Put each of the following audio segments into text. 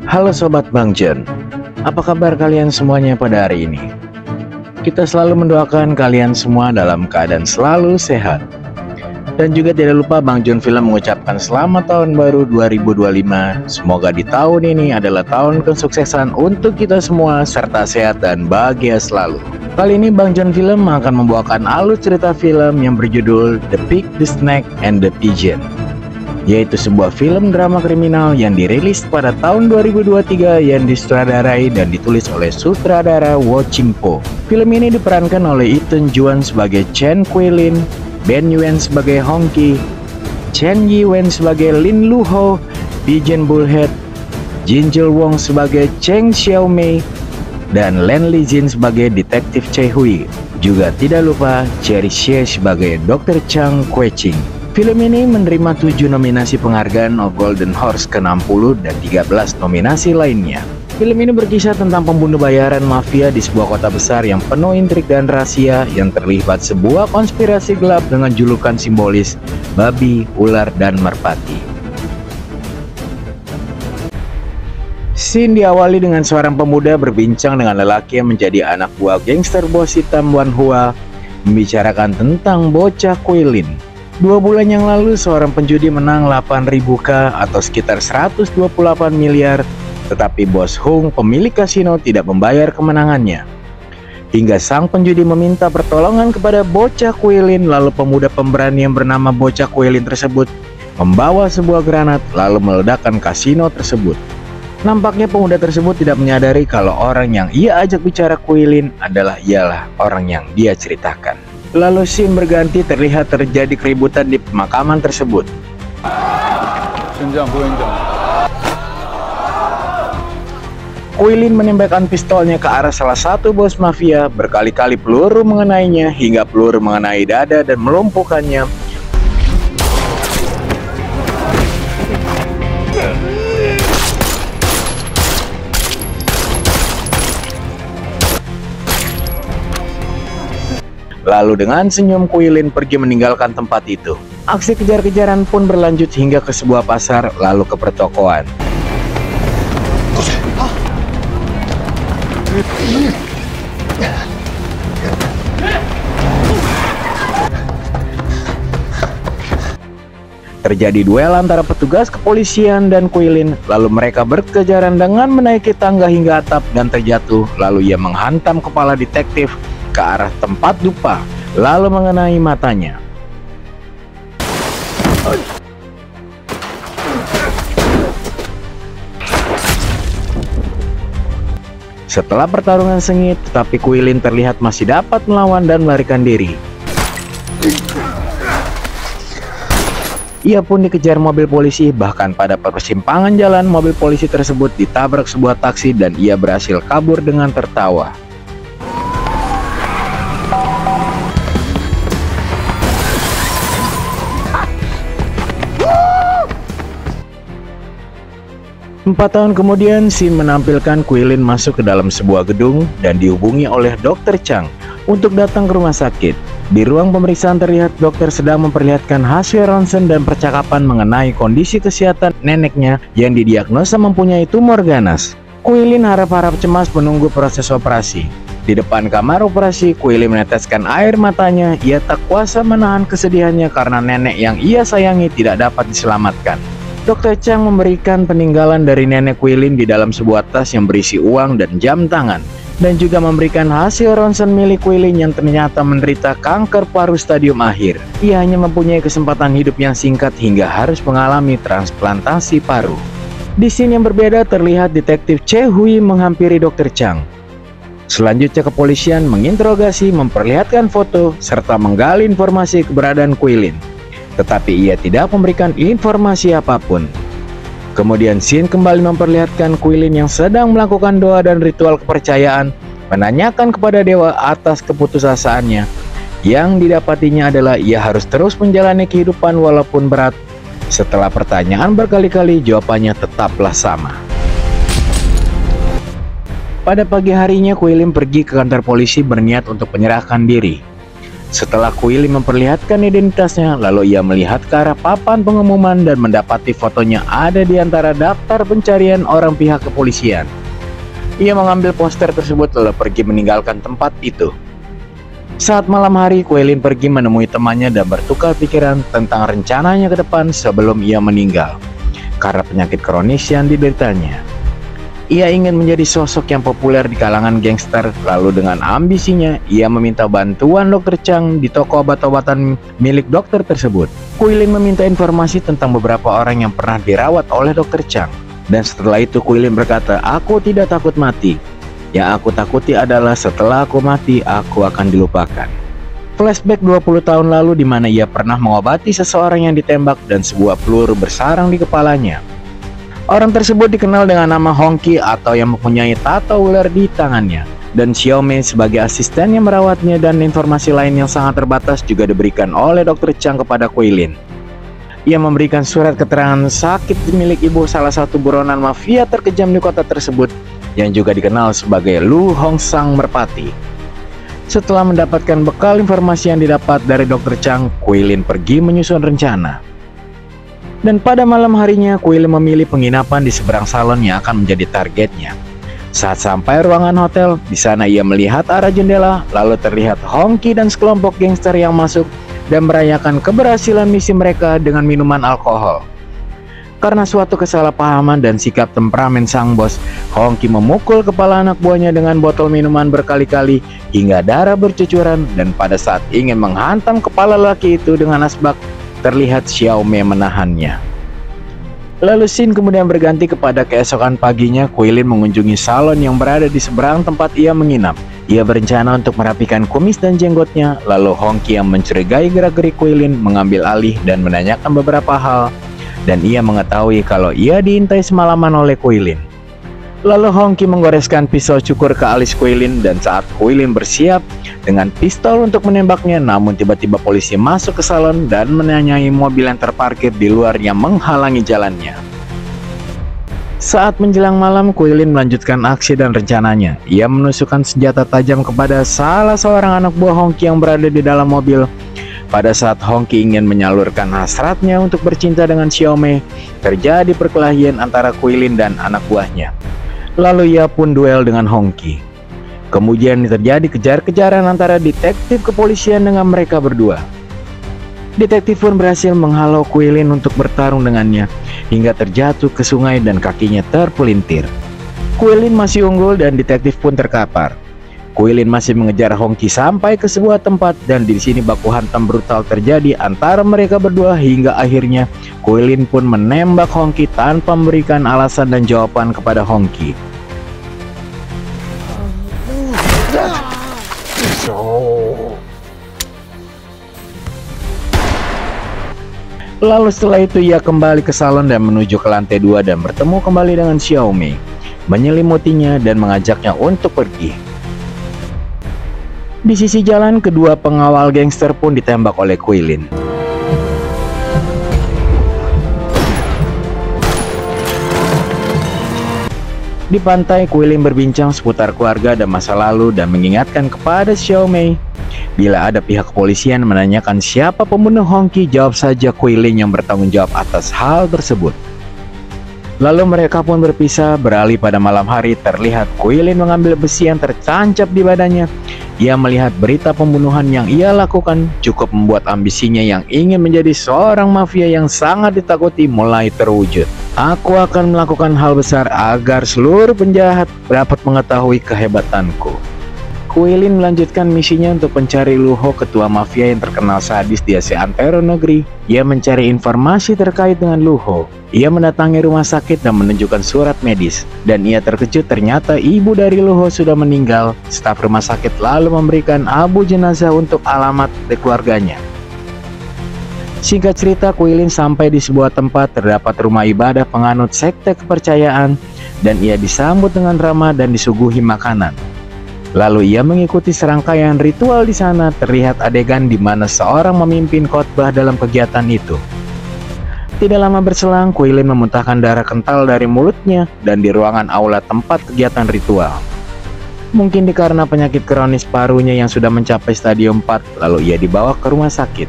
Halo Sobat Bang John, apa kabar kalian semuanya pada hari ini? Kita selalu mendoakan kalian semua dalam keadaan selalu sehat. Dan juga tidak lupa Bang John Film mengucapkan selamat tahun baru 2025. Semoga di tahun ini adalah tahun kesuksesan untuk kita semua serta sehat dan bahagia selalu. Kali ini Bang John Film akan membawakan alur cerita film yang berjudul The Pig, the Snake, and the Pigeon, yaitu sebuah film drama kriminal yang dirilis pada tahun 2023 yang disutradarai dan ditulis oleh sutradara Wo Ching-po. Film ini diperankan oleh Ethan Juan sebagai Chen Kuei-lin, Ben Yuen sebagai Hong Ki, Chen Yi-wen sebagai Lin Lu-ho, Pigeon Bullhead, Jin Jil-wong sebagai Cheng Xiaomei, dan Len Li-jin sebagai Detektif Choi Hui. Juga tidak lupa Cherry Xie sebagai Dr. Chang Kuei-ching. Film ini menerima 7 nominasi penghargaan Golden Horse ke-60 dan 13 nominasi lainnya. Film ini berkisah tentang pembunuh bayaran mafia di sebuah kota besar yang penuh intrik dan rahasia yang terlibat sebuah konspirasi gelap dengan julukan simbolis babi, ular, dan merpati. Scene diawali dengan seorang pemuda berbincang dengan lelaki yang menjadi anak buah gangster bos hitam Wan Hua, membicarakan tentang bocah Kuei-lin. 2 bulan yang lalu seorang penjudi menang 8.000K atau sekitar 128 miliar, tetapi bos Hung pemilik kasino tidak membayar kemenangannya. Hingga sang penjudi meminta pertolongan kepada bocah Kuei-lin, lalu pemuda pemberani yang bernama bocah Kuei-lin tersebut membawa sebuah granat lalu meledakkan kasino tersebut. Nampaknya pemuda tersebut tidak menyadari kalau orang yang ia ajak bicara Kuei-lin ialah orang yang dia ceritakan. Lalu scene berganti, terlihat terjadi keributan di pemakaman tersebut. Kuei-lin menembakkan pistolnya ke arah salah satu bos mafia, berkali-kali peluru mengenainya hingga peluru mengenai dada dan melumpuhkannya. Lalu dengan senyum Kuei-lin pergi meninggalkan tempat itu. Aksi kejar-kejaran pun berlanjut hingga ke sebuah pasar lalu ke pertokoan. Terjadi duel antara petugas kepolisian dan Kuei-lin, lalu mereka berkejaran dengan menaiki tangga hingga atap dan terjatuh, lalu ia menghantam kepala detektif ke arah tempat dupa, lalu mengenai matanya. Setelah pertarungan sengit, tetapi Kuei-lin terlihat masih dapat melawan dan melarikan diri. Ia pun dikejar mobil polisi, bahkan pada persimpangan jalan mobil polisi tersebut ditabrak sebuah taksi dan ia berhasil kabur dengan tertawa. Empat tahun kemudian, scene menampilkan Kuei-lin masuk ke dalam sebuah gedung dan dihubungi oleh Dr. Chang untuk datang ke rumah sakit. Di ruang pemeriksaan terlihat dokter sedang memperlihatkan hasil ronsen dan percakapan mengenai kondisi kesehatan neneknya yang didiagnosa mempunyai tumor ganas. Kuei-lin harap-harap cemas menunggu proses operasi. Di depan kamar operasi, Kuei-lin meneteskan air matanya. Ia tak kuasa menahan kesedihannya karena nenek yang ia sayangi tidak dapat diselamatkan. Dr. Chang memberikan peninggalan dari nenek Kuei-lin di dalam sebuah tas yang berisi uang dan jam tangan, dan juga memberikan hasil ronsen milik Kuei-lin yang ternyata menderita kanker paru stadium akhir. Ia hanya mempunyai kesempatan hidup yang singkat hingga harus mengalami transplantasi paru. Di scene yang berbeda terlihat detektif Choi Hui menghampiri Dr. Chang. Selanjutnya kepolisian menginterogasi, memperlihatkan foto, serta menggali informasi keberadaan Kuei-lin. Tetapi ia tidak memberikan informasi apapun. Kemudian scene kembali memperlihatkan Kuei-lin yang sedang melakukan doa dan ritual kepercayaan, menanyakan kepada dewa atas keputusasaannya. Yang didapatinya adalah ia harus terus menjalani kehidupan walaupun berat. Setelah pertanyaan berkali-kali, jawabannya tetaplah sama. Pada pagi harinya, Kuei-lin pergi ke kantor polisi berniat untuk menyerahkan diri. Setelah Quillin memperlihatkan identitasnya, lalu ia melihat ke arah papan pengumuman dan mendapati fotonya ada di antara daftar pencarian orang pihak kepolisian. Ia mengambil poster tersebut lalu pergi meninggalkan tempat itu. Saat malam hari, Quillin pergi menemui temannya dan bertukar pikiran tentang rencananya ke depan sebelum ia meninggal karena penyakit kronis yang dideritanya. Ia ingin menjadi sosok yang populer di kalangan gangster, lalu dengan ambisinya, ia meminta bantuan Dr. Chang di toko obat-obatan milik dokter tersebut. Quillin meminta informasi tentang beberapa orang yang pernah dirawat oleh Dr. Chang. Dan setelah itu Quillin berkata, "Aku tidak takut mati. Yang aku takuti adalah setelah aku mati, aku akan dilupakan." Flashback 20 tahun lalu di mana ia pernah mengobati seseorang yang ditembak dan sebuah peluru bersarang di kepalanya. Orang tersebut dikenal dengan nama Honky atau yang mempunyai tato ular di tangannya. Dan Xiaomei sebagai asisten yang merawatnya, dan informasi lain yang sangat terbatas juga diberikan oleh Dr. Chang kepada Quillin. Ia memberikan surat keterangan sakit milik ibu salah satu buronan mafia terkejam di kota tersebut yang juga dikenal sebagai Lu Hongsang Merpati. Setelah mendapatkan bekal informasi yang didapat dari Dr. Chang, Quillin pergi menyusun rencana. Dan pada malam harinya, Quillin memilih penginapan di seberang salon yang akan menjadi targetnya. Saat sampai ruangan hotel, di sana ia melihat arah jendela, lalu terlihat Honky dan sekelompok gangster yang masuk dan merayakan keberhasilan misi mereka dengan minuman alkohol. Karena suatu kesalahpahaman dan sikap temperamen sang bos, Honky memukul kepala anak buahnya dengan botol minuman berkali-kali hingga darah bercucuran, dan pada saat ingin menghantam kepala laki itu dengan asbak, terlihat Xiaomei menahannya. Lalu scene kemudian berganti kepada keesokan paginya. Quillin mengunjungi salon yang berada di seberang tempat ia menginap. Ia berencana untuk merapikan kumis dan jenggotnya, lalu Honky yang mencurigai gerak-gerik Quillin mengambil alih dan menanyakan beberapa hal, dan ia mengetahui kalau ia diintai semalaman oleh Quillin. Lalu Honky menggoreskan pisau cukur ke alis Quillin, dan saat Quillin bersiap dengan pistol untuk menembaknya, namun tiba-tiba polisi masuk ke salon dan menanyai mobil yang terparkir di luar yang menghalangi jalannya. Saat menjelang malam, Quillin melanjutkan aksi dan rencananya. Ia menusukkan senjata tajam kepada salah seorang anak buah Honky yang berada di dalam mobil. Pada saat Honky ingin menyalurkan hasratnya untuk bercinta dengan Xiaomei, terjadi perkelahian antara Quillin dan anak buahnya. Lalu ia pun duel dengan Honky. Kemudian terjadi kejar-kejaran antara detektif kepolisian dengan mereka berdua. Detektif pun berhasil menghalau Quillin untuk bertarung dengannya, hingga terjatuh ke sungai dan kakinya terpelintir. Quillin masih unggul dan detektif pun terkapar. Quillin masih mengejar Honky sampai ke sebuah tempat, dan di sini baku hantam brutal terjadi antara mereka berdua hingga akhirnya Quillin pun menembak Honky tanpa memberikan alasan dan jawaban kepada Honky. Lalu setelah itu ia kembali ke salon dan menuju ke lantai 2 dan bertemu kembali dengan Xiaomei, menyelimutinya dan mengajaknya untuk pergi. Di sisi jalan, kedua pengawal gangster pun ditembak oleh Quillin. Di pantai, Quillin berbincang seputar keluarga dan masa lalu dan mengingatkan kepada Xiaomei, bila ada pihak kepolisian menanyakan siapa pembunuh Honky, jawab saja Quillin yang bertanggung jawab atas hal tersebut. Lalu mereka pun berpisah. Beralih pada malam hari, terlihat Quillin mengambil besi yang tertancap di badannya. Ia melihat berita pembunuhan yang ia lakukan cukup membuat ambisinya yang ingin menjadi seorang mafia yang sangat ditakuti mulai terwujud. Aku akan melakukan hal besar agar seluruh penjahat dapat mengetahui kehebatanku. Quillin melanjutkan misinya untuk mencari Luho, ketua mafia yang terkenal sadis di Asia Antero negeri. Ia mencari informasi terkait dengan Luho. Ia mendatangi rumah sakit dan menunjukkan surat medis, dan ia terkejut ternyata ibu dari Luho sudah meninggal. Staf rumah sakit lalu memberikan abu jenazah untuk alamat dari keluarganya. Singkat cerita, Quillin sampai di sebuah tempat terdapat rumah ibadah penganut sekte kepercayaan, dan ia disambut dengan ramah dan disuguhi makanan. Lalu ia mengikuti serangkaian ritual di sana. Terlihat adegan di mana seorang memimpin khotbah dalam kegiatan itu. Tidak lama berselang, Quillin memuntahkan darah kental dari mulutnya dan di ruangan aula tempat kegiatan ritual. Mungkin dikarenakan penyakit kronis parunya yang sudah mencapai stadium 4, lalu ia dibawa ke rumah sakit.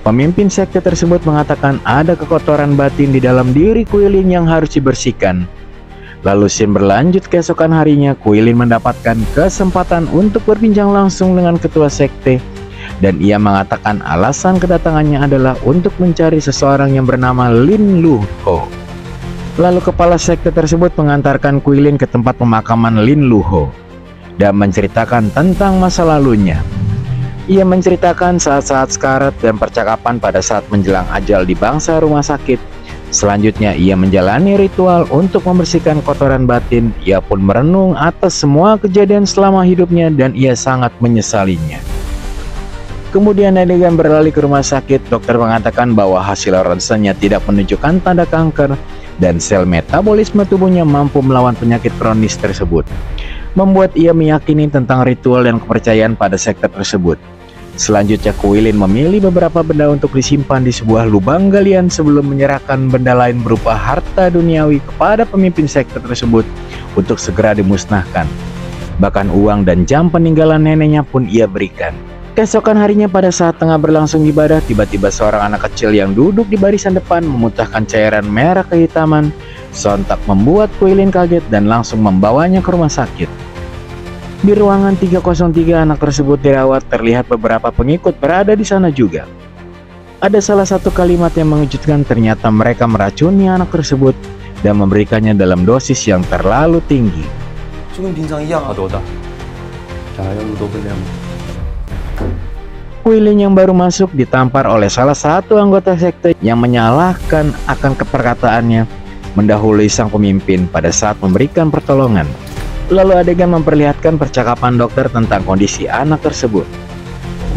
Pemimpin sekte tersebut mengatakan ada kekotoran batin di dalam diri Quillin yang harus dibersihkan. Lalu scene berlanjut keesokan harinya, Quillin mendapatkan kesempatan untuk berbincang langsung dengan ketua sekte. Dan ia mengatakan alasan kedatangannya adalah untuk mencari seseorang yang bernama Lin Luho. Lalu kepala sekte tersebut mengantarkan Quillin ke tempat pemakaman Lin Luho dan menceritakan tentang masa lalunya. Ia menceritakan saat-saat sekarat dan percakapan pada saat menjelang ajal di bangsa rumah sakit. Selanjutnya ia menjalani ritual untuk membersihkan kotoran batin. Ia pun merenung atas semua kejadian selama hidupnya dan ia sangat menyesalinya. Kemudian adegan beralih ke rumah sakit. Dokter mengatakan bahwa hasil ronsennya tidak menunjukkan tanda kanker dan sel metabolisme tubuhnya mampu melawan penyakit kronis tersebut, membuat ia meyakini tentang ritual dan kepercayaan pada sekte tersebut. Selanjutnya Quillin memilih beberapa benda untuk disimpan di sebuah lubang galian sebelum menyerahkan benda lain berupa harta duniawi kepada pemimpin sekte tersebut untuk segera dimusnahkan. Bahkan uang dan jam peninggalan neneknya pun ia berikan. Keesokan harinya pada saat tengah berlangsung ibadah, tiba-tiba seorang anak kecil yang duduk di barisan depan memuntahkan cairan merah kehitaman. Sontak membuat Quillin kaget dan langsung membawanya ke rumah sakit. Di ruangan 303 anak tersebut dirawat, terlihat beberapa pengikut berada di sana juga. Ada salah satu kalimat yang mengejutkan, ternyata mereka meracuni anak tersebut dan memberikannya dalam dosis yang terlalu tinggi. Quillin yang baru masuk ditampar oleh salah satu anggota sekte yang menyalahkan akan keperkataannya mendahului sang pemimpin pada saat memberikan pertolongan. Lalu adegan memperlihatkan percakapan dokter tentang kondisi anak tersebut.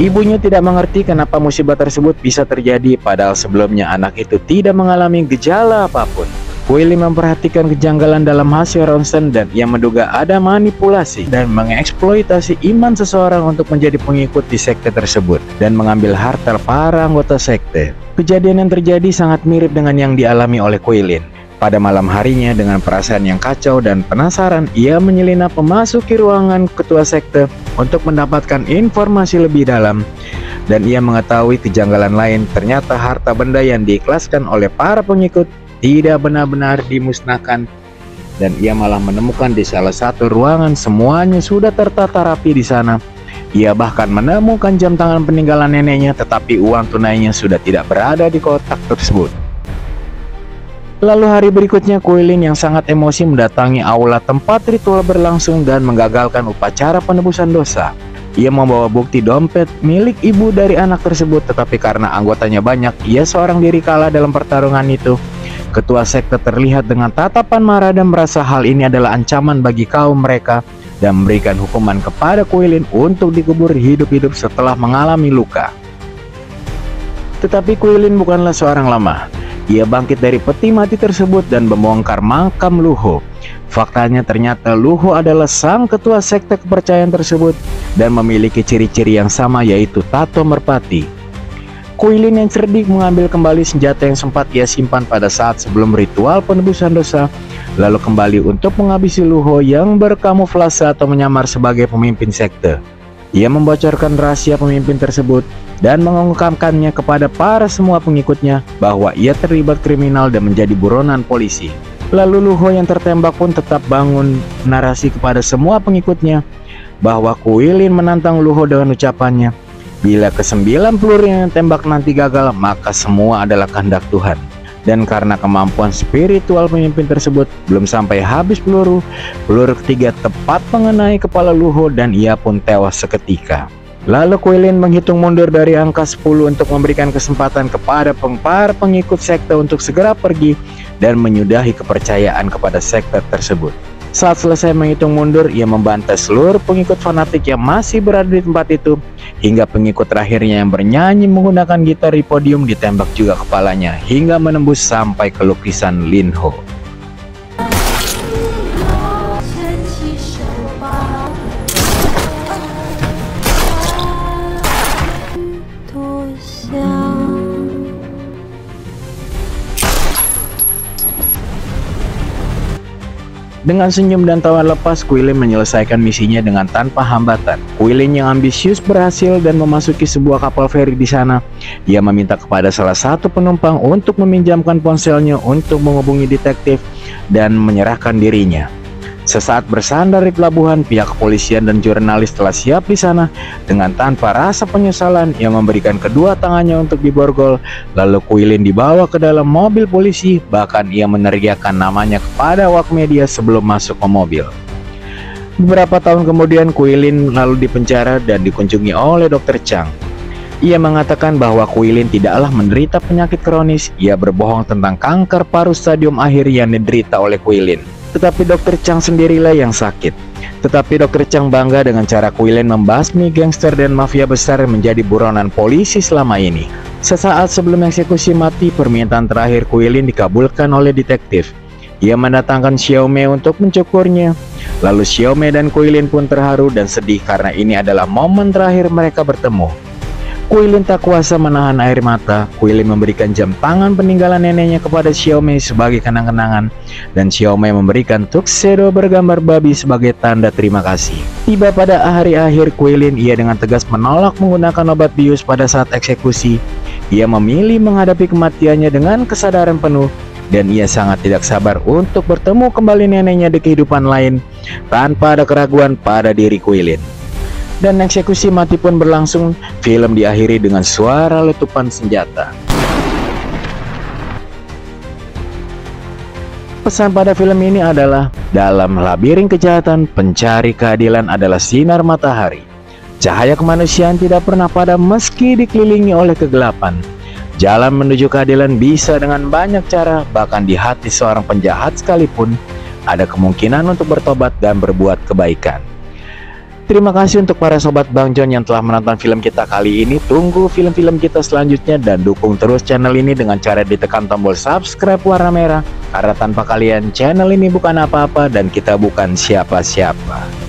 Ibunya tidak mengerti kenapa musibah tersebut bisa terjadi, padahal sebelumnya anak itu tidak mengalami gejala apapun. Quillin memperhatikan kejanggalan dalam hasil ronsen dan ia menduga ada manipulasi dan mengeksploitasi iman seseorang untuk menjadi pengikut di sekte tersebut dan mengambil harta para anggota sekte. Kejadian yang terjadi sangat mirip dengan yang dialami oleh Quillin. Pada malam harinya dengan perasaan yang kacau dan penasaran, ia menyelinap memasuki ruangan ketua sekte untuk mendapatkan informasi lebih dalam. Dan ia mengetahui kejanggalan lain, ternyata harta benda yang diikhlaskan oleh para pengikut tidak benar-benar dimusnahkan, dan ia malah menemukan di salah satu ruangan semuanya sudah tertata rapi di sana. Ia bahkan menemukan jam tangan peninggalan neneknya, tetapi uang tunainya sudah tidak berada di kotak tersebut. Lalu hari berikutnya Quillin yang sangat emosi mendatangi aula tempat ritual berlangsung dan menggagalkan upacara penebusan dosa. Ia membawa bukti dompet milik ibu dari anak tersebut, tetapi karena anggotanya banyak, ia seorang diri kalah dalam pertarungan itu. Ketua sekte terlihat dengan tatapan marah dan merasa hal ini adalah ancaman bagi kaum mereka dan memberikan hukuman kepada Quillin untuk dikubur hidup-hidup setelah mengalami luka. Tetapi Quillin bukanlah seorang lemah. Ia bangkit dari peti mati tersebut dan membongkar makam Luho. Faktanya ternyata Luho adalah sang ketua sekte kepercayaan tersebut dan memiliki ciri-ciri yang sama, yaitu tato merpati. Quillin yang cerdik mengambil kembali senjata yang sempat ia simpan pada saat sebelum ritual penebusan dosa, lalu kembali untuk menghabisi Luho yang berkamuflase atau menyamar sebagai pemimpin sekte. Ia membocorkan rahasia pemimpin tersebut dan mengungkapkannya kepada para semua pengikutnya bahwa ia terlibat kriminal dan menjadi buronan polisi. Lalu Luho yang tertembak pun tetap bangun narasi kepada semua pengikutnya bahwa Quillin menantang Luho dengan ucapannya, bila ke-9 peluru yang tembak nanti gagal, maka semua adalah kehendak Tuhan. Dan karena kemampuan spiritual pemimpin tersebut belum sampai habis peluru ketiga tepat mengenai kepala Luho dan ia pun tewas seketika. Lalu Quillin menghitung mundur dari angka 10 untuk memberikan kesempatan kepada para pengikut sekte untuk segera pergi dan menyudahi kepercayaan kepada sekte tersebut. Saat selesai menghitung mundur, ia membantai seluruh pengikut fanatik yang masih berada di tempat itu, hingga pengikut terakhirnya yang bernyanyi menggunakan gitar di podium ditembak juga kepalanya hingga menembus sampai ke lukisan Lin Ho. Dengan senyum dan tawa lepas, Quillen menyelesaikan misinya dengan tanpa hambatan. Quillen yang ambisius berhasil dan memasuki sebuah kapal feri di sana. Ia meminta kepada salah satu penumpang untuk meminjamkan ponselnya untuk menghubungi detektif dan menyerahkan dirinya. Sesaat bersandar di pelabuhan, pihak kepolisian dan jurnalis telah siap di sana. Dengan tanpa rasa penyesalan, ia memberikan kedua tangannya untuk diborgol. Lalu Quillen dibawa ke dalam mobil polisi, bahkan ia meneriakkan namanya kepada awak media sebelum masuk ke mobil. Beberapa tahun kemudian, Quillen lalu dipenjara dan dikunjungi oleh Dr. Chang. Ia mengatakan bahwa Quillen tidaklah menderita penyakit kronis. Ia berbohong tentang kanker paru stadium akhir yang diderita oleh Quillen. Tetapi Dr. Chang sendirilah yang sakit. Tetapi Dr. Chang bangga dengan cara Quillen membasmi gangster dan mafia besar yang menjadi buronan polisi selama ini. Sesaat sebelum eksekusi mati, permintaan terakhir Quillen dikabulkan oleh detektif. Ia mendatangkan Xiaomei untuk mencukurnya. Lalu Xiaomei dan Quillen pun terharu dan sedih karena ini adalah momen terakhir mereka bertemu. Quillen tak kuasa menahan air mata. Quillen memberikan jam tangan peninggalan neneknya kepada Xiaomei sebagai kenang-kenangan, dan Xiaomei memberikan tuxedo bergambar babi sebagai tanda terima kasih. Tiba pada hari akhir Quillen, ia dengan tegas menolak menggunakan obat bius pada saat eksekusi. Ia memilih menghadapi kematiannya dengan kesadaran penuh, dan ia sangat tidak sabar untuk bertemu kembali neneknya di kehidupan lain tanpa ada keraguan pada diri Quillen. Dan eksekusi mati pun berlangsung. Film diakhiri dengan suara letupan senjata. Pesan pada film ini adalah, dalam labirin kejahatan, pencari keadilan adalah sinar matahari. Cahaya kemanusiaan tidak pernah padam meski dikelilingi oleh kegelapan. Jalan menuju keadilan bisa dengan banyak cara, bahkan di hati seorang penjahat sekalipun ada kemungkinan untuk bertobat dan berbuat kebaikan. Terima kasih untuk para sobat Bang John yang telah menonton film kita kali ini. Tunggu film-film kita selanjutnya dan dukung terus channel ini dengan cara ditekan tombol subscribe warna merah. Karena tanpa kalian channel ini bukan apa-apa dan kita bukan siapa-siapa.